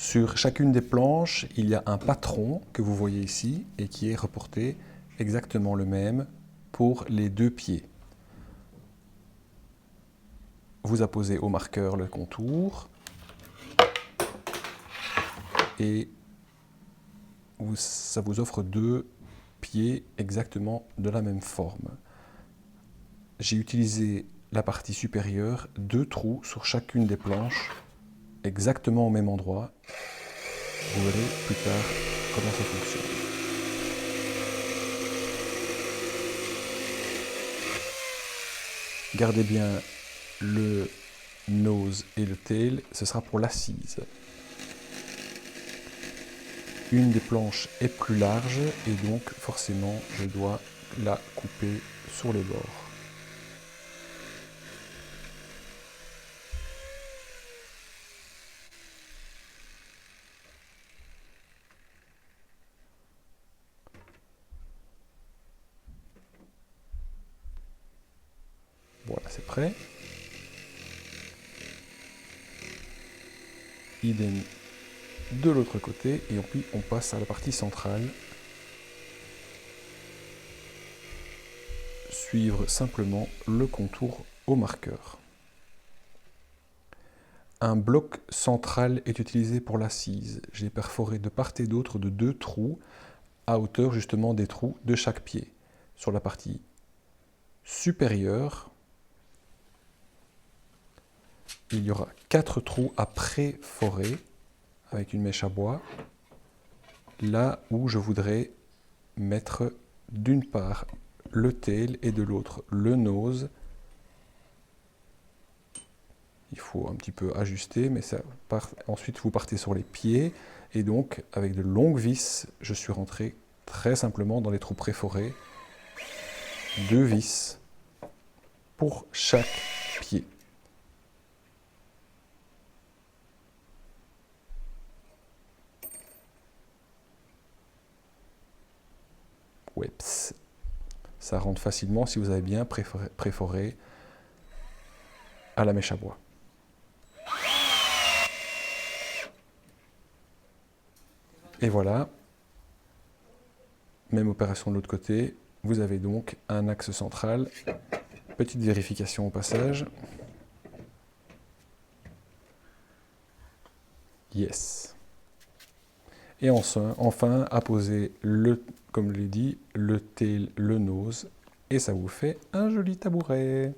Sur chacune des planches, il y a un patron que vous voyez ici et qui est reporté exactement le même pour les deux pieds. Vous apposez au marqueur le contour et ça vous offre deux pieds exactement de la même forme. J'ai utilisé la partie supérieure, deux trous sur chacune des planches, exactement au même endroit. Vous verrez plus tard comment ça fonctionne. Gardez bien le nose et le tail, ce sera pour l'assise. Une des planches est plus large et donc forcément je dois la couper sur les bords. Voilà, c'est prêt. Idem de l'autre côté et puis on passe à la partie centrale. Suivre simplement le contour au marqueur. Un bloc central est utilisé pour l'assise. J'ai perforé de part et d'autre de deux trous à hauteur justement des trous de chaque pied. Sur la partie supérieure, il y aura 4 trous à préforer avec une mèche à bois, là où je voudrais mettre d'une part le tail et de l'autre le nose. Il faut un petit peu ajuster, mais ensuite vous partez sur les pieds, et donc avec de longues vis, je suis rentré très simplement dans les trous préforés, 2 vis pour chaque pied. Weps. Ça rentre facilement si vous avez bien préforé à la mèche à bois. Et voilà, même opération de l'autre côté, vous avez donc un axe central. Petite vérification au passage. Yes. Et enfin, apposez, comme je l'ai dit, le tail, le nose, et ça vous fait un joli tabouret.